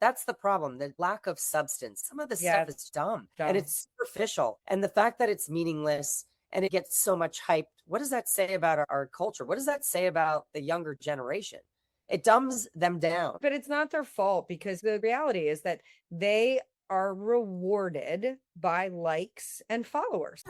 That's the problem. The lack of substance. Some of this Yeah, stuff is dumb dumb. and it's superficial. And the fact that it's meaningless and it gets so much hype, what does that say about our culture? What does that say about the younger generation? It dumbs them down. But it's not their fault, because the reality is that they are rewarded by likes and followers.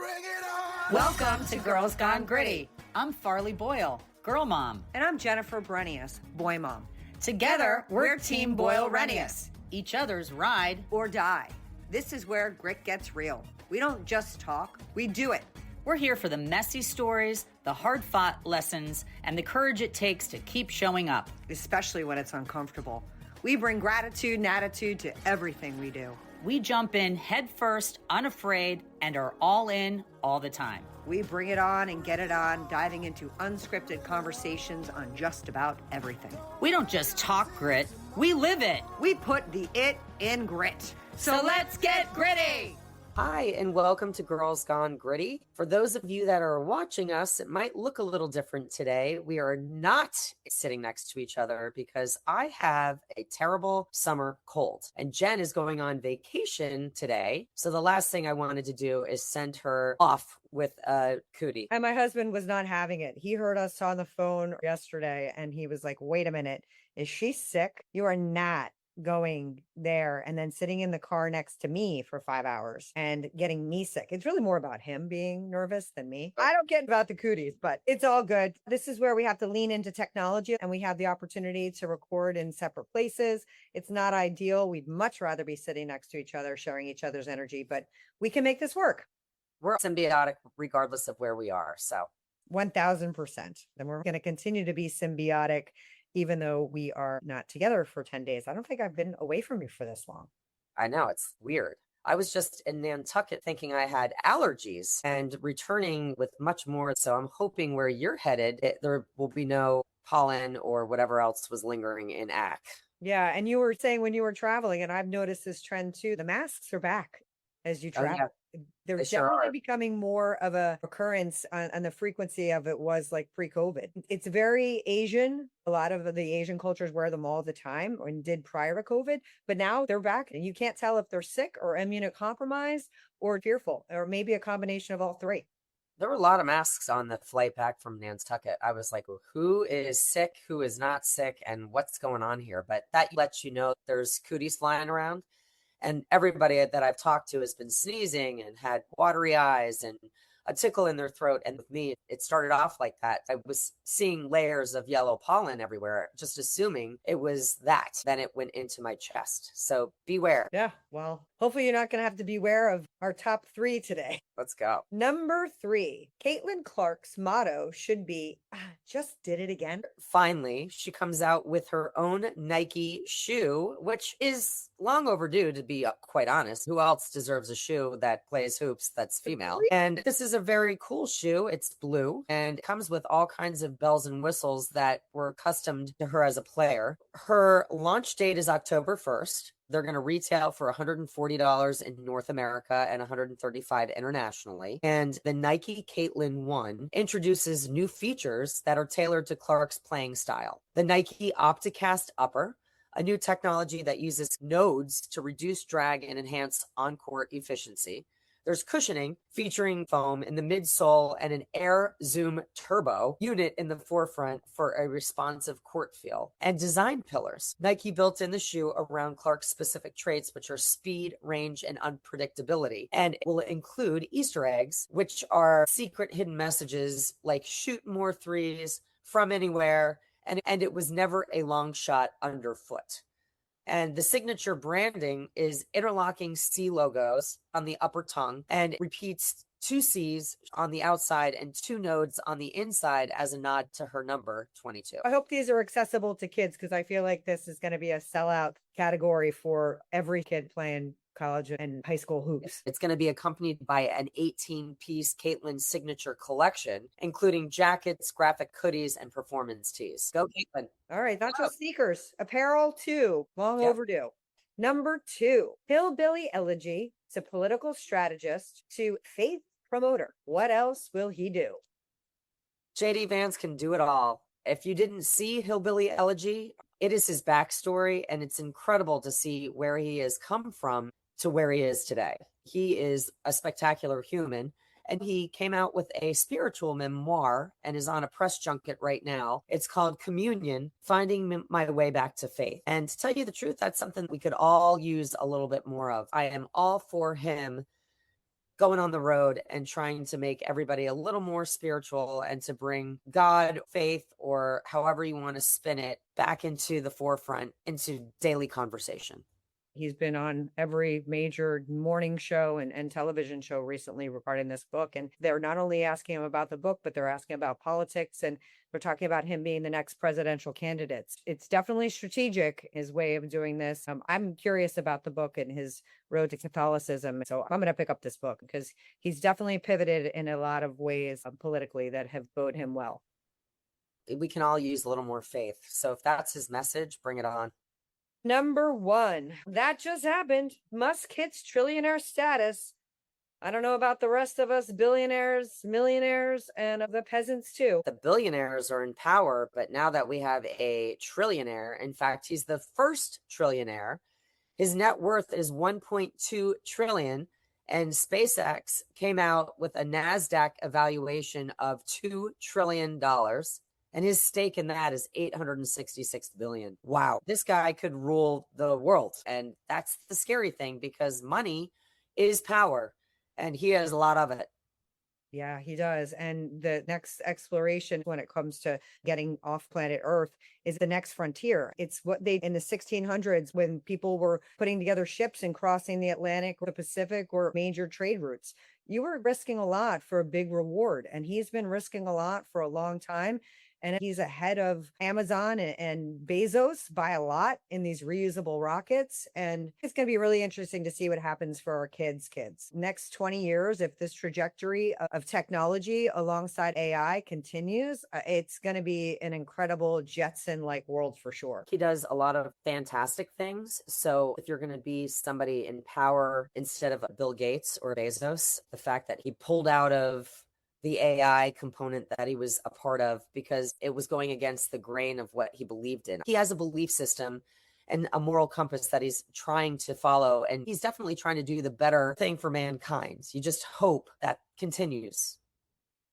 Welcome to Girls Gone Gritty. I'm Farley Boyle, girl mom. And I'm Jennifer Brenius, boy mom. Together, we're Team Boyle Renius. Each other's ride Or die. This is where grit gets real. We don't just talk, we do it. We're here for the messy stories, the hard-fought lessons, and the courage it takes to keep showing up. Especially when it's uncomfortable. We bring gratitude and attitude to everything we do. We jump in head first, unafraid, and are all in all the time. We bring it on and get it on, diving into unscripted conversations on just about everything. We don't just talk grit, we live it. We put the it in grit. So let's get gritty. Hi, and welcome to Girls Gone Gritty. For those of you that are watching us, it might look a little different today. We are not sitting next to each other because I have a terrible summer cold, and Jen is going on vacation today. So the last thing I wanted to do is send her off with a cootie. And my husband was not having it. He heard us on the phone yesterday and he was like, wait a minute, is she sick? You are not going there and then sitting in the car next to me for 5 hours and getting me sick. It's really more about him being nervous than me. I don't get about the cooties, but it's all good. This is where we have to lean into technology and we have the opportunity to record in separate places. It's not ideal. We'd much rather be sitting next to each other, sharing each other's energy, but we can make this work. We're symbiotic regardless of where we are. So 1000%. And we're going to continue to be symbiotic even though we are not together for 10 days. I don't think I've been away from you for this long. I know, it's weird. I was just in Nantucket thinking I had allergies and returning with much more. So I'm hoping where you're headed, there will be no pollen or whatever else was lingering in AC. Yeah. And you were saying when you were traveling, and I've noticed this trend too, the masks are back as you travel. Yeah. They're They sure definitely are. becoming more of a occurrence and the frequency of it was like pre-COVID. It's very Asian. A lot of the Asian cultures wear them all the time and did prior to COVID, but now they're back and you can't tell if they're sick or immunocompromised or fearful, or maybe a combination of all three. There were a lot of masks on the flight back from Nantucket. I was like, well, who is sick, who is not sick, and what's going on here? But that lets you know there's cooties flying around. And everybody that I've talked to has been sneezing and had watery eyes and a tickle in their throat. And with me, it started off like that. I was seeing layers of yellow pollen everywhere, just assuming it was that. Then it went into my chest. So beware. Yeah. Well, hopefully you're not going to have to beware of our top 3 today. Let's go. Number 3, Caitlin Clark's motto should be, just did it again. Finally, she comes out with her own Nike shoe, which is long overdue, to be quite honest. Who else deserves a shoe that plays hoops that's female? And this is a very cool shoe. It's blue and comes with all kinds of bells and whistles that were accustomed to her as a player. Her launch date is October 1st. They're going to retail for $140 in North America and $135 internationally. And the Nike Caitlin 1 introduces new features that are tailored to Clark's playing style. The Nike Opticast upper, a new technology that uses nodes to reduce drag and enhance on-court efficiency. There's cushioning featuring foam in the midsole and an Air Zoom Turbo unit in the forefront for a responsive court feel. And design pillars. Nike built in the shoe around Clark's specific traits, which are speed, range, and unpredictability. And it will include Easter eggs, which are secret hidden messages like shoot more threes from anywhere. And it was never a long shot underfoot. And the signature branding is interlocking C logos on the upper tongue and repeats 2 C's on the outside and 2 nodes on the inside as a nod to her number 22. I hope these are accessible to kids because I feel like this is going to be a sellout category for every kid playing college and high school hoops. It's going to be accompanied by an 18-piece Caitlin signature collection, including jackets, graphic hoodies, and performance tees. Go, Caitlin. All right, not just sneakers, apparel too. Long overdue. Number 2, Hillbilly Elegy to political strategist to faith promoter. What else will he do? JD Vance can do it all. If you didn't see Hillbilly Elegy It is his backstory, and it's incredible to see where he has come from to where he is today. He is a spectacular human, and he came out with a spiritual memoir and is on a press junket right now. It's called Communion, Finding My Way Back to Faith. And to tell you the truth, that's something we could all use a little bit more of. I am all for him going on the road and trying to make everybody a little more spiritual and to bring God, faith, or however you want to spin it, back into the forefront, into daily conversation. He's been on every major morning show and television show recently regarding this book. And they're not only asking him about the book, but they're asking about politics. And we're talking about him being the next presidential candidate. It's definitely strategic, his way of doing this. I'm curious about the book and his road to Catholicism. So I'm going to pick up this book because he's definitely pivoted in a lot of ways politically that have bode him well. We can all use a little more faith. So if that's his message, bring it on. Number 1, that just happened. Musk hits trillionaire status. I don't know about the rest of us billionaires, millionaires, and the peasants too. The billionaires are in power, but now that we have a trillionaire, in fact, he's the first trillionaire. His net worth is 1.2 trillion, and SpaceX came out with a NASDAQ evaluation of $2 trillion. And his stake in that is 866 billion. Wow. This guy could rule the world. And that's the scary thing because money is power and he has a lot of it. Yeah, he does. And the next exploration when it comes to getting off planet Earth is the next frontier. It's what they in the 1600s when people were putting together ships and crossing the Atlantic or the Pacific or major trade routes. You were risking a lot for a big reward. And he's been risking a lot for a long time. And he's ahead of Amazon and Bezos by a lot in these reusable rockets. And it's going to be really interesting to see what happens for our kids. Next 20 years, if this trajectory of technology alongside AI continues, it's going to be an incredible Jetson-like world for sure. He does a lot of fantastic things. So if you're going to be somebody in power instead of Bill Gates or Bezos, the fact that he pulled out of the AI component that he was a part of because it was going against the grain of what he believed in. He has a belief system and a moral compass that he's trying to follow, and he's definitely trying to do the better thing for mankind. You just hope that continues.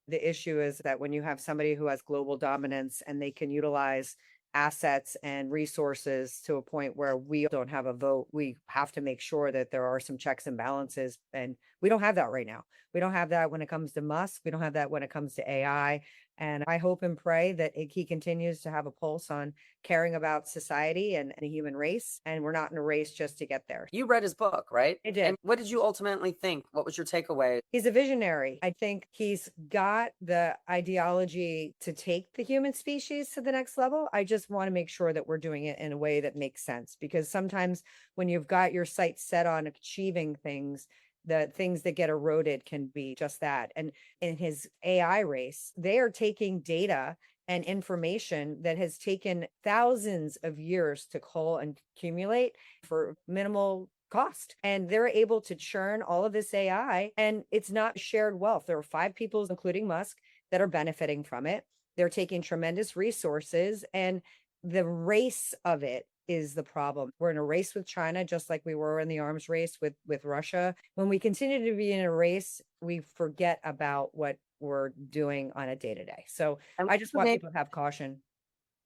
The issue is that when you have somebody who has global dominance and they can utilize assets and resources to a point where we don't have a vote, we have to make sure that there are some checks and balances. And we don't have that right now. We don't have that when it comes to Musk. We don't have that when it comes to AI. And I hope and pray that he continues to have a pulse on caring about society and the human race. And we're not in a race just to get there. You read his book, right? I did. And what did you ultimately think? What was your takeaway? He's a visionary. I think he's got the ideology to take the human species to the next level. I just want to make sure that we're doing it in a way that makes sense, because sometimes when you've got your sights set on achieving things, the things that get eroded can be just that. And in his AI race, they are taking data and information that has taken thousands of years to cull and accumulate for minimal cost. And they're able to churn all of this AI, and it's not shared wealth. There are 5 people, including Musk, that are benefiting from it. They're taking tremendous resources, and the race of it is the problem. We're in a race with China, just like we were in the arms race with Russia. When we continue to be in a race, we forget about what we're doing on a day-to-day. So I just want people to have caution.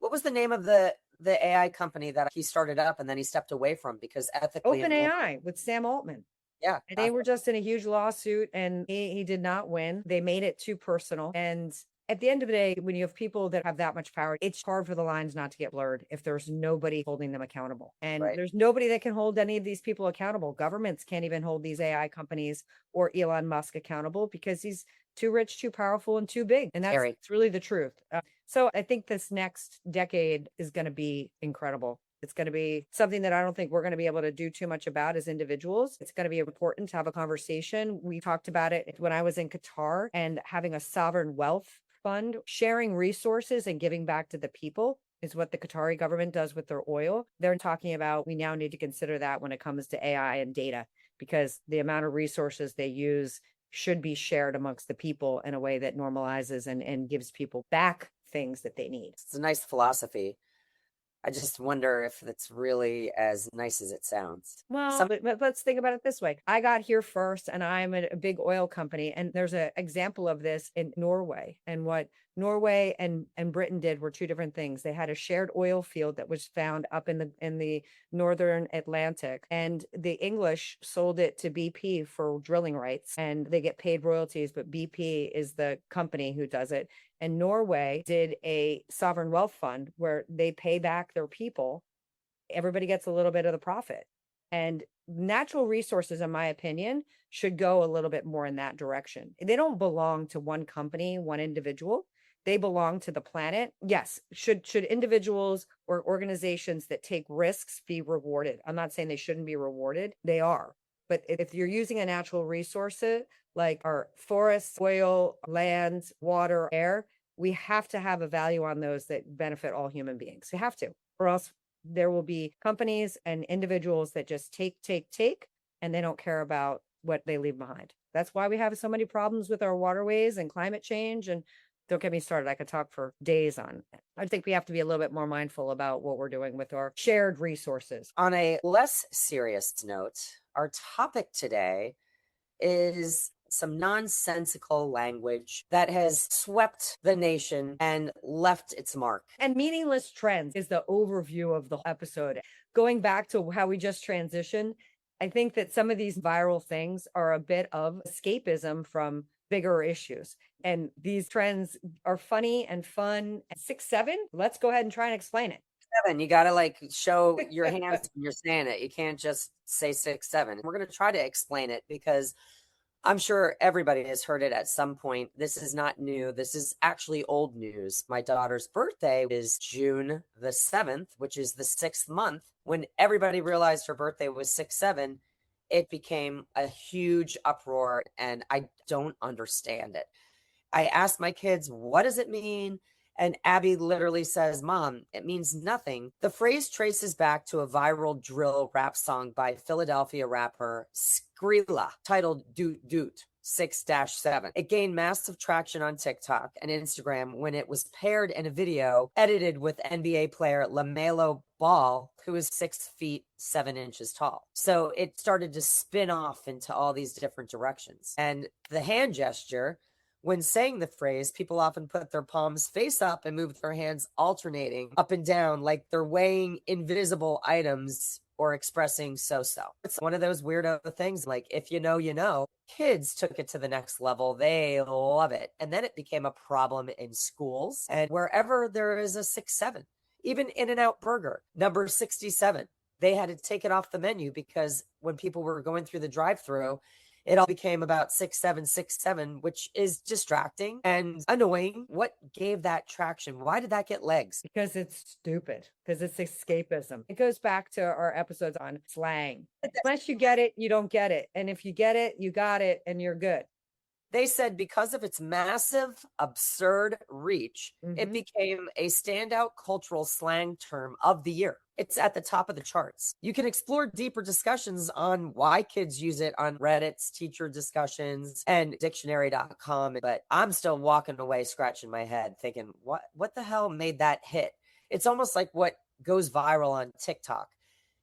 What was the name of the AI company that he started up and then he stepped away from because ethically? OpenAI with Sam Altman. Yeah. And they were just in a huge lawsuit and he did not win. They made it too personal. And at the end of the day, when you have people that have that much power, it's hard for the lines not to get blurred if there's nobody holding them accountable. And there's nobody that can hold any of these people accountable. Governments can't even hold these AI companies or Elon Musk accountable because he's too rich, too powerful, and too big. And that's really the truth. So I think this next decade is going to be incredible. It's going to be something that I don't think we're going to be able to do too much about as individuals. It's going to be important to have a conversation. We talked about it when I was in Qatar, and having a sovereign wealth fund, sharing resources and giving back to the people is what the Qatari government does with their oil. They're talking about we now need to consider that when it comes to AI and data, because the amount of resources they use should be shared amongst the people in a way that normalizes and gives people back things that they need. It's a nice philosophy. I just wonder if it's really as nice as it sounds. Well, but let's think about it this way. I got here first and I'm a big oil company. And there's an example of this in Norway. And what Norway and Britain did were two different things. They had a shared oil field that was found up in the northern Atlantic. And the English sold it to BP for drilling rights and they get paid royalties, but BP is the company who does it. And Norway did a sovereign wealth fund where they pay back their people. Everybody gets a little bit of the profit. And natural resources, in my opinion, should go a little bit more in that direction. They don't belong to one company, one individual. They belong to the planet. Yes, should individuals or organizations that take risks be rewarded? I'm not saying they shouldn't be rewarded. They are. But if you're using a natural resource like our forests, oil, lands, water, air, we have to have a value on those that benefit all human beings. You have to, or else there will be companies and individuals that just take, and they don't care about what they leave behind. That's why we have so many problems with our waterways and climate change. And don't get me started. I could talk for days on it. I think we have to be a little bit more mindful about what we're doing with our shared resources. On a less serious note, our topic today is some nonsensical language that has swept the nation and left its mark. And meaningless trends is the overview of the episode. Going back to how we just transitioned, I think that some of these viral things are a bit of escapism from bigger issues. And these trends are funny and fun. 6'7", let's go ahead and try and explain it. 7, you got to show your hands when you're saying it. You can't just say 6'7". We're going to try to explain it because I'm sure everybody has heard it at some point. This is not new. This is actually old news. My daughter's birthday is June the 7th, which is the 6th month. When everybody realized her birthday was 6'7", it became a huge uproar, and I don't understand it. I asked my kids, what does it mean? And Abby literally says, Mom, it means nothing. The phrase traces back to a viral drill rap song by Philadelphia rapper Skrilla titled Doot Doot 6-7. It gained massive traction on TikTok and Instagram when it was paired in a video edited with NBA player LaMelo Ball, who is 6 feet 7 inches tall. So it started to spin off into all these different directions. And the hand gesture, when saying the phrase, people often put their palms face up and move their hands alternating up and down like they're weighing invisible items or expressing so-so. It's one of those weirdo things, like if you know, you know. Kids took it to the next level. They love it. And then it became a problem in schools and wherever there is a 6'7". Even In-N-Out Burger, number 67. They had to take it off the menu because when people were going through the drive-thru, it all became about 6'7", 6'7", which is distracting and annoying. What gave that traction? Why did that get legs? Because it's stupid. Because it's escapism. It goes back to our episodes on slang. Unless you get it, you don't get it. And if you get it, you got it, and you're good. They said because of its massive, absurd reach, it became a standout cultural slang term of the year. It's at the top of the charts. You can explore deeper discussions on why kids use it on Reddit's teacher discussions and dictionary.com, but I'm still walking away scratching my head thinking, what the hell made that hit? It's almost like what goes viral on TikTok.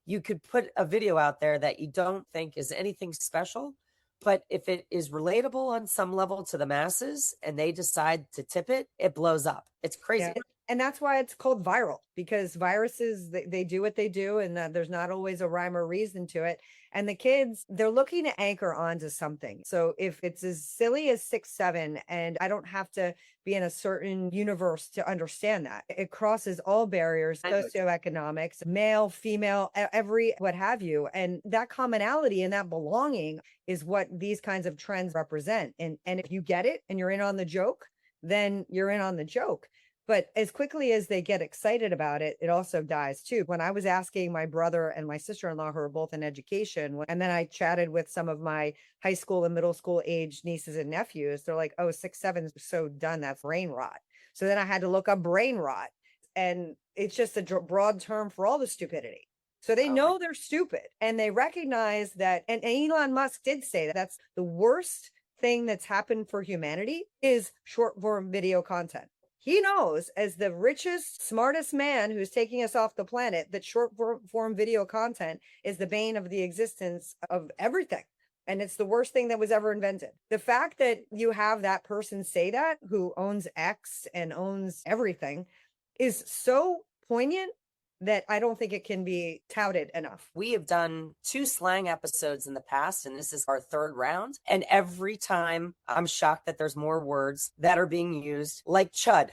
You could put a video out there that you don't think is anything special, but if it is relatable on some level to the masses and they decide to tip it, it blows up. It's crazy. Yeah. And that's why it's called viral, because viruses, they do what they do, and there's not always a rhyme or reason to it. And the kids, they're looking to anchor onto something. So if it's as silly as 6'7", and I don't have to be in a certain universe to understand that, it crosses all barriers, socioeconomics, male, female, every what have you. And that commonality and that belonging is what these kinds of trends represent. And if you get it and you're in on the joke, then you're in on the joke. But as quickly as they get excited about it, it also dies too. When I was asking my brother and my sister-in-law, who are both in education, and then I chatted with some of my high school and middle school age nieces and nephews, they're like, oh, 6'7" is so done. That's brain rot. So then I had to look up brain rot. And it's just a broad term for all the stupidity. So they know they're stupid and they recognize that. And Elon Musk did say that that's the worst thing that's happened for humanity is short form video content. He knows, as the richest, smartest man who's taking us off the planet, that short form video content is the bane of the existence of everything. And it's the worst thing that was ever invented. The fact that you have that person say that, who owns X and owns everything, is so poignant that I don't think it can be touted enough. We have done 2 slang episodes in the past, and this is our 3rd round. And every time I'm shocked that there's more words that are being used, like chud.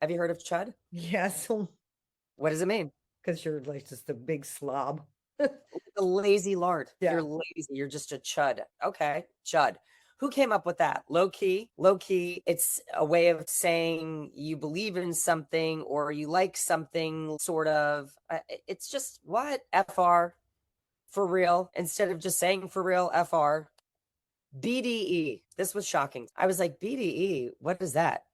Have you heard of chud? Yes. What does it mean? Because you're like just a big slob. A lazy lard. Yeah. You're lazy. You're just a chud. Okay, chud. Who came up with that? Low key. It's a way of saying you believe in something or you like something, sort of. It's just what? FR, for real. Instead of just saying for real, FR. BDE. This was shocking. I was like, BDE, what is that?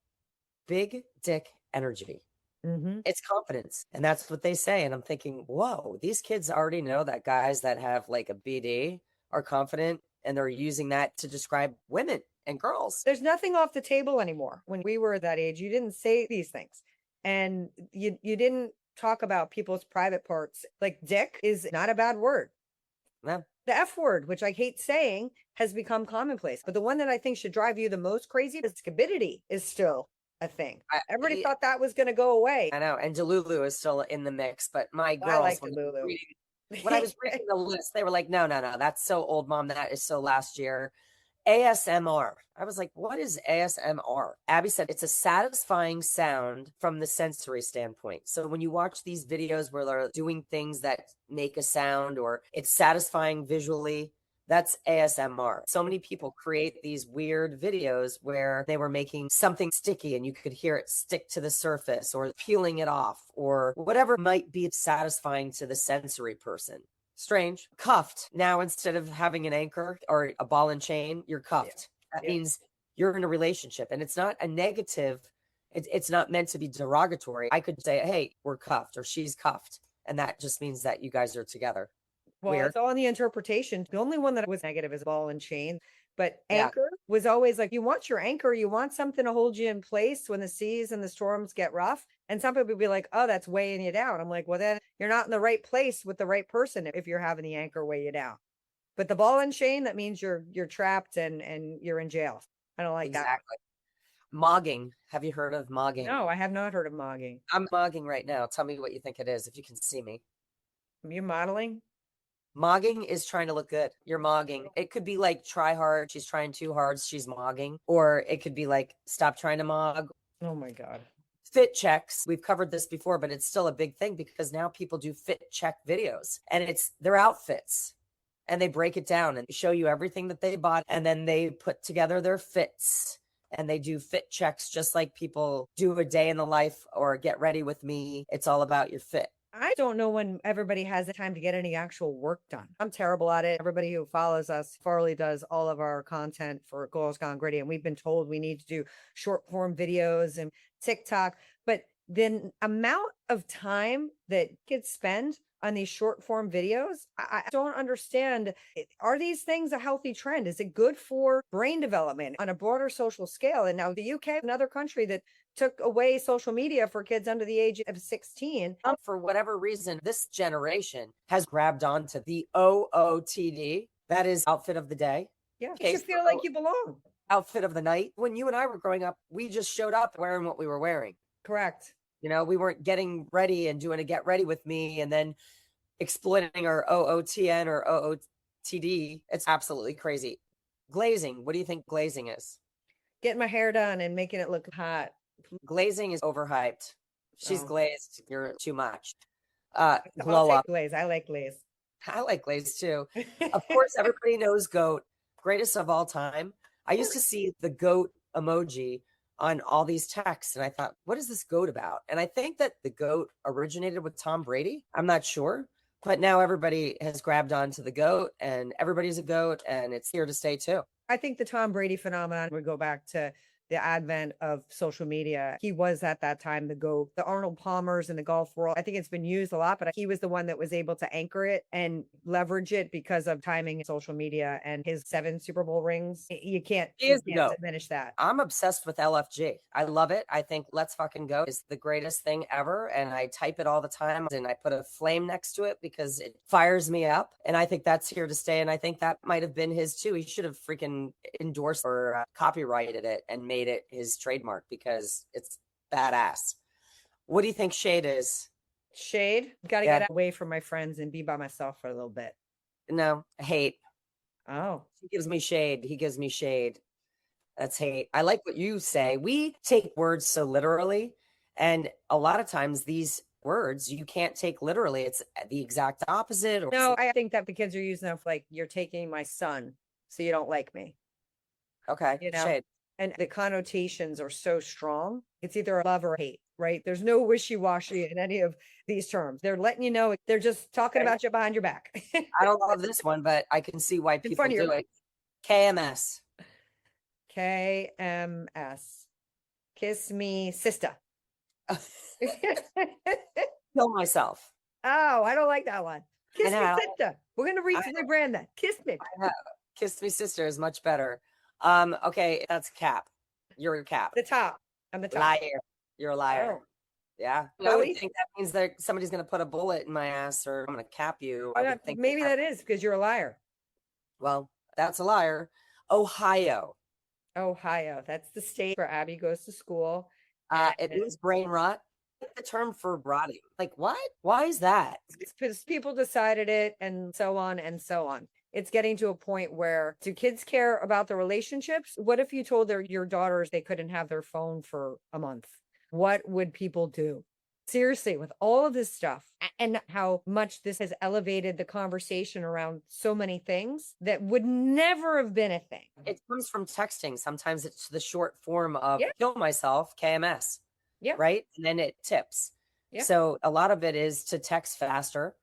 Big dick energy. Mm-hmm. It's confidence. And that's what they say. And I'm thinking, whoa, these kids already know that guys that have like a BD are confident, and they're using that to describe women and girls. There's nothing off the table anymore. When we were that age, you didn't say these things, and you didn't talk about people's private parts. Like dick is not a bad word. No. The F word, which I hate saying, has become commonplace. But the one that I think should drive you the most crazy is stupidity is still a thing. Everybody thought that was going to go away. I know. And Delulu is still in the mix, but my girls, I like Delulu. When I was reading the list, they were like, no, that's so old, Mom. That is so last year. ASMR. I was like, what is ASMR? Abby said it's a satisfying sound from the sensory standpoint. So when you watch these videos where they're doing things that make a sound or it's satisfying visually, that's ASMR. So many people create these weird videos where they were making something sticky and you could hear it stick to the surface, or peeling it off, or whatever might be satisfying to the sensory person. Strange. Cuffed. Now, instead of having an anchor or a ball and chain, you're cuffed. Yeah. That means you're in a relationship, and it's not a negative. It's not meant to be derogatory. I could say, hey, we're cuffed, or she's cuffed. And that just means that you guys are together. Well, Weird. it's all in the interpretation. The only one that was negative is ball and chain. But anchor was always like, you want your anchor, you want something to hold you in place when the seas and the storms get rough. And some people be like, oh, that's weighing you down. I'm like, well, then you're not in the right place with the right person if you're having the anchor weigh you down. But the ball and chain, that means you're trapped and you're in jail. I don't like that. Exactly. Mogging. Have you heard of mogging? No, I have not heard of mogging. I'm mogging right now. Tell me what you think it is, if you can see me. Are you modeling? Mogging is trying to look good. You're mogging. It could be like try hard. She's trying too hard. She's mogging. Or it could be like stop trying to mog. Oh my God. Fit checks. We've covered this before, but it's still a big thing because now people do fit check videos, and it's their outfits, and they break it down and show you everything that they bought. And then they put together their fits, and they do fit checks just like people do a day in the life or get ready with me. It's all about your fit. I don't know when everybody has the time to get any actual work done. I'm terrible at it. Everybody who follows us, Farley does all of our content for Goals Gone Gritty, and we've been told we need to do short form videos and TikTok. But the amount of time that kids spend on these short form videos, I don't understand. Are these things a healthy trend? Is it good for brain development on a broader social scale? And now the UK, another country that took away social media for kids under the age of 16. For whatever reason, this generation has grabbed onto the OOTD. That is outfit of the day. Yeah, you feel like you belong. Outfit of the night. When you and I were growing up, we just showed up wearing what we were wearing. Correct. You know, we weren't getting ready and doing a get ready with me and then exploiting our OOTN or OOTD. It's absolutely crazy. Glazing. What do you think glazing is? Getting my hair done and making it look hot. Glazing is overhyped. She's glazed. You're too much. Glow up. Glaze. I like glaze. I like glaze too. Of course, everybody knows goat. Greatest of all time. I used to see the goat emoji on all these texts, and I thought, what is this goat about? And I think that the goat originated with Tom Brady. I'm not sure, but now everybody has grabbed onto the goat, and everybody's a goat, and it's here to stay too. I think the Tom Brady phenomenon would go back to the advent of social media. He was at that time the Arnold Palmers in the golf world. I think it's been used a lot, but he was the one that was able to anchor it and leverage it because of timing and social media and his 7 Super Bowl rings. You can't diminish that. I'm obsessed with LFG. I love it. I think Let's Fucking Go is the greatest thing ever. And I type it all the time and I put a flame next to it because it fires me up. And I think that's here to stay. And I think that might have been his too. He should have freaking endorsed or copyrighted it and made it his trademark because it's badass. What do you think shade is? Shade? Got to get away from my friends and be by myself for a little bit. No, hate. Oh. He gives me shade. He gives me shade. That's hate. I like what you say. We take words so literally. And a lot of times these words you can't take literally. It's the exact opposite. No, I think that the kids are using it like, you're taking my son, so you don't like me. Okay. You know? Shade. And the connotations are so strong. It's either love or hate, right? There's no wishy-washy in any of these terms. They're letting you know, they're just talking about you behind your back. I don't love this one, but I can see why people do it. KMS. KMS. Kiss me, sister. Kill myself. Oh, I don't like that one. Kiss me, know. sister. We're going to rebrand that. Kiss me. Kiss me, sister is much better. Okay, that's cap. You're a cap. The top. I'm the top. Liar. You're a liar. Oh. Yeah. I would think that means that somebody's going to put a bullet in my ass or I'm going to cap you. I would think maybe that is because you're a liar. Well, that's a liar. Ohio. That's the state where Abby goes to school. It is brain rot. The term for rotting. Like what? Why is that? It's because people decided it and so on and so on. It's getting to a point where do kids care about the relationships? What if you told your daughters they couldn't have their phone for a month? What would people do? Seriously, with all of this stuff and how much this has elevated the conversation around so many things that would never have been a thing. It comes from texting. Sometimes it's the short form of kill myself, KMS. Yeah. Right. And then it tips. Yeah. So a lot of it is to text faster.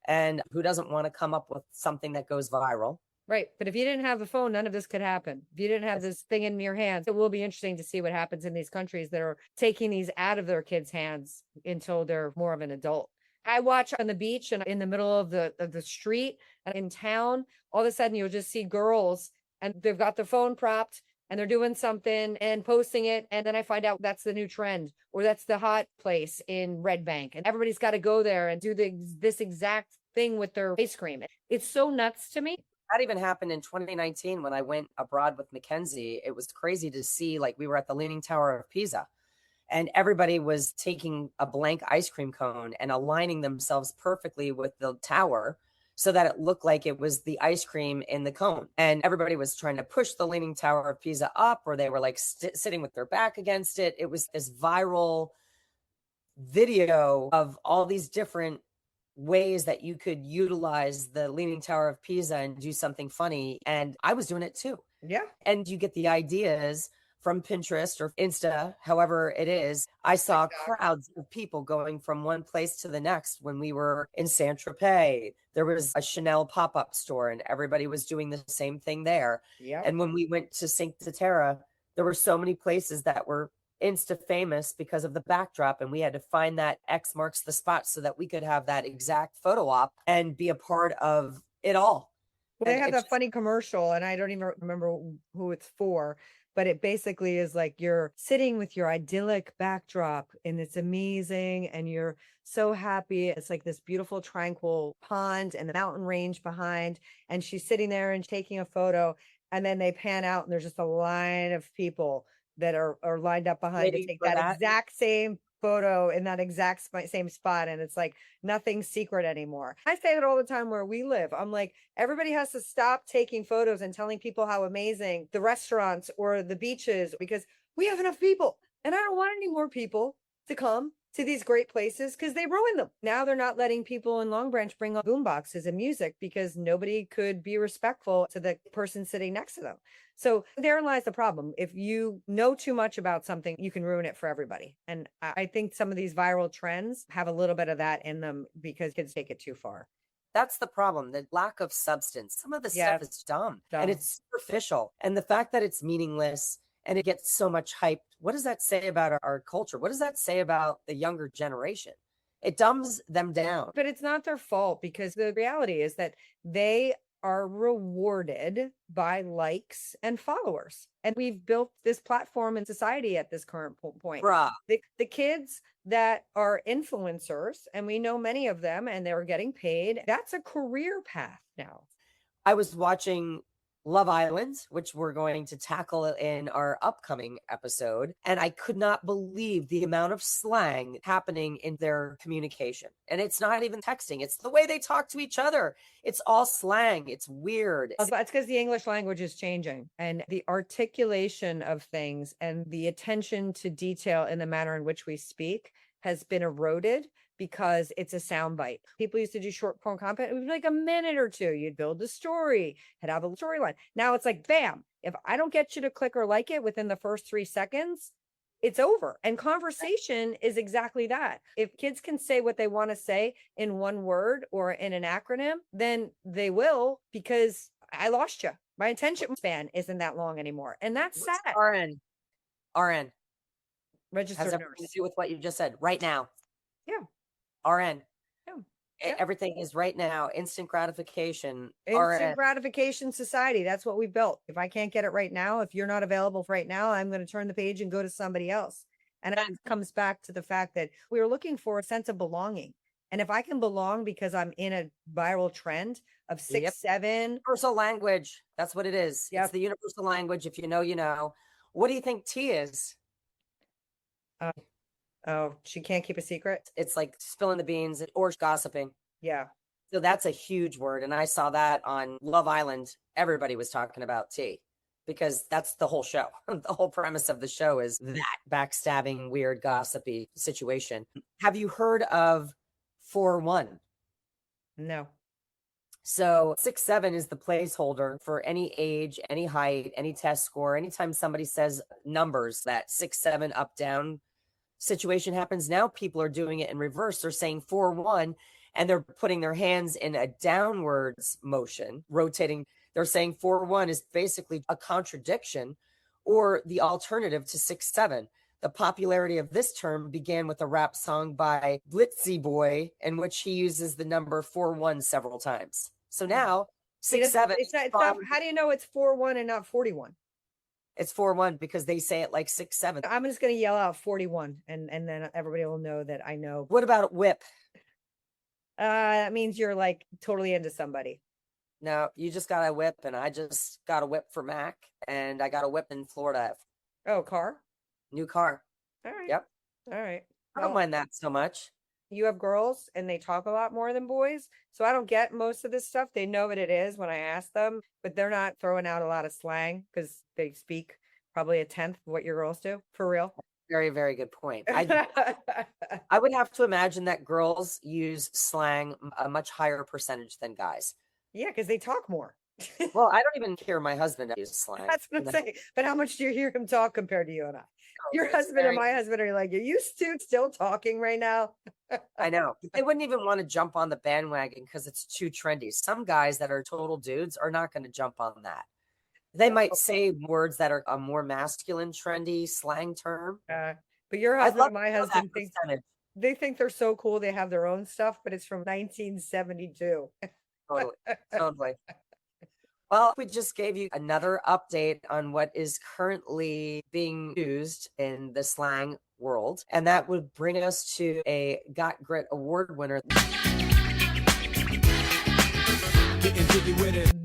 And who doesn't want to come up with something that goes viral? Right. But if you didn't have the phone, none of this could happen. If you didn't have this thing in your hands, it will be interesting to see what happens in these countries that are taking these out of their kids' hands until they're more of an adult. I watch on the beach and in the middle of the street and in town, all of a sudden you'll just see girls and they've got their phone propped and they're doing something and posting it. And then I find out that's the new trend or that's the hot place in Red Bank. And everybody's got to go there and do this exact thing with their ice cream. It's so nuts to me. That even happened in 2019 when I went abroad with Mackenzie. It was crazy to see, like we were at the Leaning Tower of Pisa and everybody was taking a blank ice cream cone and aligning themselves perfectly with the tower so that it looked like it was the ice cream in the cone. And everybody was trying to push the Leaning Tower of Pisa up, or they were like sitting with their back against it. It was this viral video of all these different ways that you could utilize the Leaning Tower of Pisa and do something funny. And I was doing it too. Yeah. And you get the ideas from Pinterest or Insta, however it is. I saw crowds of people going from one place to the next. When we were in Saint-Tropez, there was a Chanel pop-up store and everybody was doing the same thing there. Yeah. And when we went to Cinque Terre, there were so many places that were Insta famous because of the backdrop, and we had to find that X marks the spot so that we could have that exact photo op and be a part of it all. Well, they have that funny commercial, and I don't even remember who it's for, but it basically is like you're sitting with your idyllic backdrop and it's amazing and you're so happy. It's like this beautiful tranquil pond and the mountain range behind, and she's sitting there and taking a photo, and then they pan out and there's just a line of people that are lined up behind to take that exact same photo in that exact same spot. And it's like nothing secret anymore. I say it all the time where we live. I'm like, everybody has to stop taking photos and telling people how amazing the restaurants or the beaches, because we have enough people. And I don't want any more people to come to these great places because they ruin them. Now they're not letting people in Long Branch bring up boom boxes and music because nobody could be respectful to the person sitting next to them. So therein lies the problem. If you know too much about something, you can ruin it for everybody. And I think some of these viral trends have a little bit of that in them because kids take it too far. That's the problem, the lack of substance. Some of the stuff is dumb and it's superficial. And the fact that it's meaningless and it gets so much hype. What does that say about our culture? What does that say about the younger generation? It dumbs them down. But it's not their fault, because the reality is that they are rewarded by likes and followers. And we've built this platform in society at this current point. Bruh. The kids that are influencers, and we know many of them, and they're getting paid, that's a career path now. I was watching Love Island, which we're going to tackle in our upcoming episode, and I could not believe the amount of slang happening in their communication. And it's not even texting, it's the way they talk to each other. It's all slang. It's weird. It's because the English language is changing, and the articulation of things and the attention to detail in the manner in which we speak has been eroded, because it's a soundbite. People used to do short form content. It was like a minute or two. You'd build a story, had have a storyline. Now it's like, bam, if I don't get you to click or like it within the first 3 seconds, it's over. And conversation is exactly that. If kids can say what they want to say in one word or in an acronym, then they will, because I lost you. My attention span isn't that long anymore. And that's sad. RN. Registered has everything nurse. to do with what you just said right now. Yeah. RN. Yeah. Everything is right now. Instant gratification. Instant gratification society. That's what we built. If I can't get it right now, if you're not available right now, I'm going to turn the page and go to somebody else. And it comes back to the fact that we are looking for a sense of belonging. And if I can belong because I'm in a viral trend of 6, 7. Universal language. That's what it is. Yep. It's the universal language. If you know, you know. What do you think T is? Oh, she can't keep a secret. It's like spilling the beans or gossiping. Yeah. So that's a huge word. And I saw that on Love Island. Everybody was talking about T, because that's the whole show. The whole premise of the show is that backstabbing, weird, gossipy situation. Have you heard of 4-1? No. So 6-7 is the placeholder for any age, any height, any test score. Anytime somebody says numbers, that 6-7 up, down situation happens. Now people are doing it in reverse. They're saying 4-1, and they're putting their hands in a downwards motion, rotating. They're saying 4-1 is basically a contradiction or the alternative to 6-7. The popularity of this term began with a rap song by Blitzy Boy, in which he uses the number 4-1 several times. So now 6-7. It's not, how do you know it's 4-1 and not 41? It's 4-1 because they say it like 6-7. I'm just going to yell out 41, and then everybody will know that I know. What about whip? That means you're like totally into somebody. No, you just got a whip, and I just got a whip for Mac, and I got a whip in Florida. Oh, car? New car. All right. Yep. All right. I don't mind that so much. You have girls and they talk a lot more than boys. So I don't get most of this stuff. They know what it is when I ask them, but they're not throwing out a lot of slang because they speak probably 1/10 of what your girls do, for real. Very, very good point. I would have to imagine that girls use slang a much higher percentage than guys. Yeah, because they talk more. Well, I don't even hear my husband use slang. That's what I'm saying. But how much do you hear him talk compared to you and I? Your husband and my husband are like, are you still talking right now? I know. They wouldn't even want to jump on the bandwagon because it's too trendy. Some guys that are total dudes are not going to jump on that. They might say words that are a more masculine, trendy slang term. But your husband and my husband they think they're so cool. They have their own stuff, but it's from 1972. Totally. Well, we just gave you another update on what is currently being used in the slang world. And that would bring us to a Got Grit Award winner.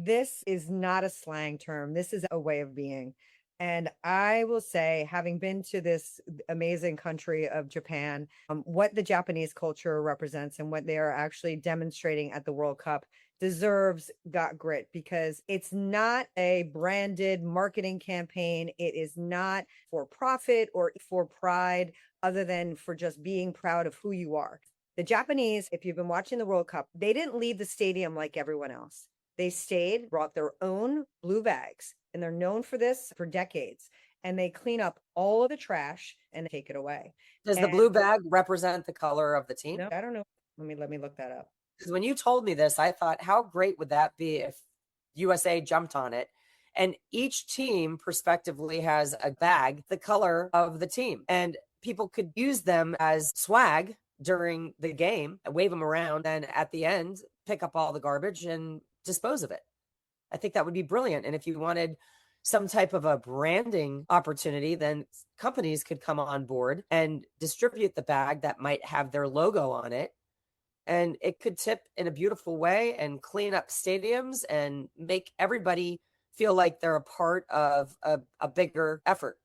This is not a slang term. This is a way of being. And I will say, having been to this amazing country of Japan, what the Japanese culture represents and what they are actually demonstrating at the World Cup deserves Got Grit, because it's not a branded marketing campaign. It is not for profit or for pride, other than for just being proud of who you are. The Japanese, if you've been watching the World Cup, they didn't leave the stadium like everyone else. They stayed, brought their own blue bags, and they're known for this for decades. And they clean up all of the trash and take it away. Does the blue bag represent the color of the team? No, I don't know. Let me look that up. Because when you told me this, I thought, how great would that be if USA jumped on it And each team prospectively has a bag, the color of the team. And people could use them as swag during the game, wave them around, and at the end, pick up all the garbage and dispose of it. I think that would be brilliant. And if you wanted some type of a branding opportunity, then companies could come on board and distribute the bag that might have their logo on it. And it could tip in a beautiful way and clean up stadiums and make everybody feel like they're a part of a bigger effort.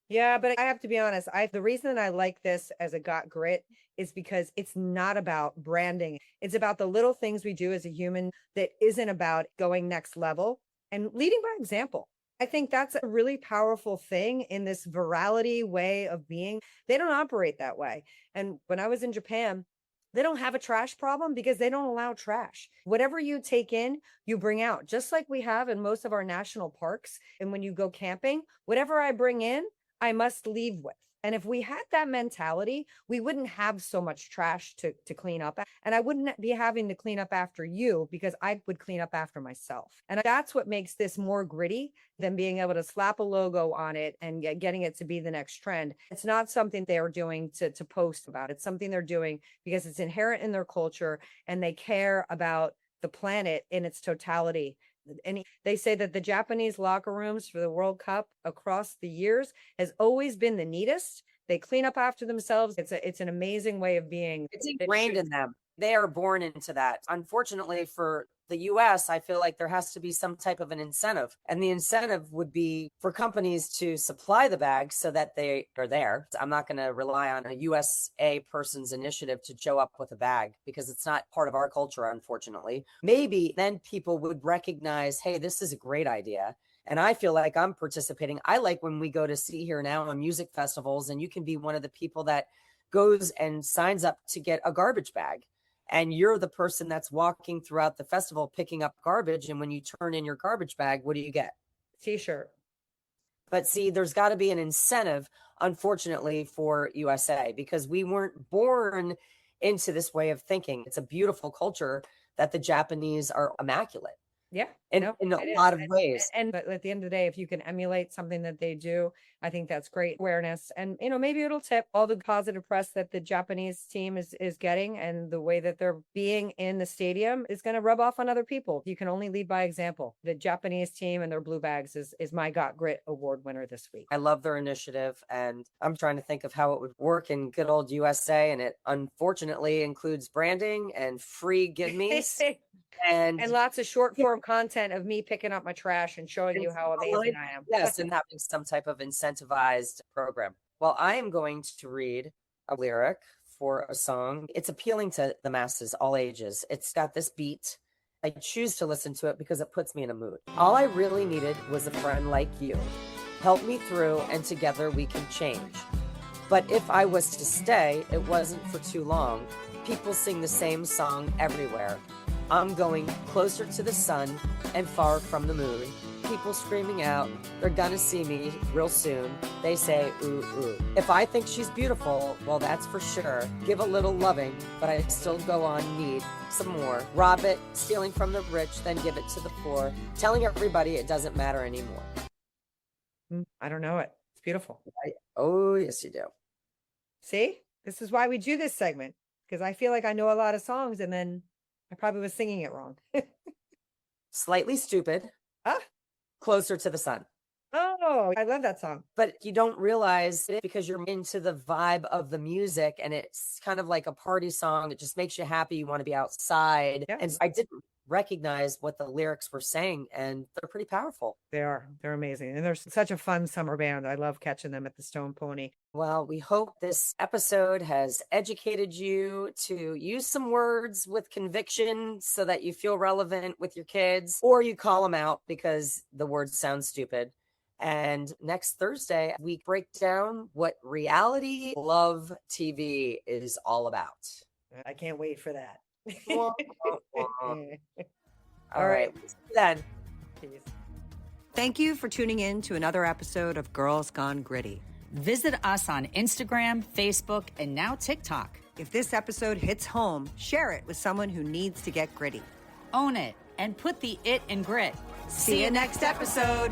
Yeah, but I have to be honest. The reason I like this as a Got Grit is because it's not about branding. It's about the little things we do as a human that isn't about going next level and leading by example. I think that's a really powerful thing in this virality way of being. They don't operate that way. And when I was in Japan, they don't have a trash problem because they don't allow trash. Whatever you take in, you bring out, just like we have in most of our national parks. And when you go camping, whatever I bring in, I must leave with. And if we had that mentality, we wouldn't have so much trash to clean up. And I wouldn't be having to clean up after you because I would clean up after myself. And that's what makes this more gritty than being able to slap a logo on it and getting it to be the next trend. It's not something they're doing to post about. It's something they're doing because it's inherent in their culture and they care about the planet in its totality. And they say that the Japanese locker rooms for the World Cup across the years has always been the neatest. They clean up after themselves. It's an amazing way of being. It's ingrained in them. They are born into that. Unfortunately for the US, I feel like there has to be some type of an incentive. And the incentive would be for companies to supply the bags so that they are there. I'm not going to rely on a USA person's initiative to show up with a bag because it's not part of our culture, unfortunately. Maybe then people would recognize, hey, this is a great idea. And I feel like I'm participating. I like when we go to see here now on music festivals, and you can be one of the people that goes and signs up to get a garbage bag. And you're the person that's walking throughout the festival picking up garbage. And when you turn in your garbage bag, what do you get? T-shirt. But see, there's got to be an incentive, unfortunately, for USA because we weren't born into this way of thinking. It's a beautiful culture that the Japanese are immaculate. Yeah, in a lot of ways. But at the end of the day, if you can emulate something that they do, I think that's great awareness. And, maybe it'll tip all the positive press that the Japanese team is getting, and the way that they're being in the stadium is going to rub off on other people. You can only lead by example. The Japanese team and their blue bags is my Got Grit award winner this week. I love their initiative, and I'm trying to think of how it would work in good old USA. And it unfortunately includes branding and free give me's. And lots of short form content of me picking up my trash and showing you how amazing I am. Yes, and having some type of incentivized program. Well, I am going to read a lyric for a song. It's appealing to the masses, all ages. It's got this beat. I choose to listen to it because it puts me in a mood. All I really needed was a friend like you. Help me through, and together we can change. But if I was to stay, it wasn't for too long. People sing the same song everywhere. I'm going closer to the sun and far from the moon. People screaming out, they're gonna see me real soon. They say, ooh, ooh. If I think she's beautiful, well, that's for sure. Give a little loving, but I still go on, need some more. Rob it, stealing from the rich, then give it to the poor. Telling everybody it doesn't matter anymore. I don't know it. It's beautiful. Oh, yes, you do. See, this is why we do this segment, because I feel like I know a lot of songs and then I probably was singing it wrong. Slightly Stoopid. Closer to the Sun. Oh, I love that song. But you don't realize it because you're into the vibe of the music, and it's kind of like a party song. It just makes you happy. You want to be outside. Yeah. And I didn't recognize what the lyrics were saying, and they're pretty powerful. They're amazing. And they're such a fun summer band. I love catching them at the Stone Pony. Well, we hope this episode has educated you to use some words with conviction so that you feel relevant with your kids, or you call them out because the words sound stupid. And next Thursday, we break down what reality love TV is all about. I can't wait for that. All right. Then. Peace. Thank you for tuning in to another episode of Girls Gone Gritty. Visit us on Instagram, Facebook, and now TikTok. If this episode hits home, share it with someone who needs to get gritty. Own it and put the it in grit. See you next episode.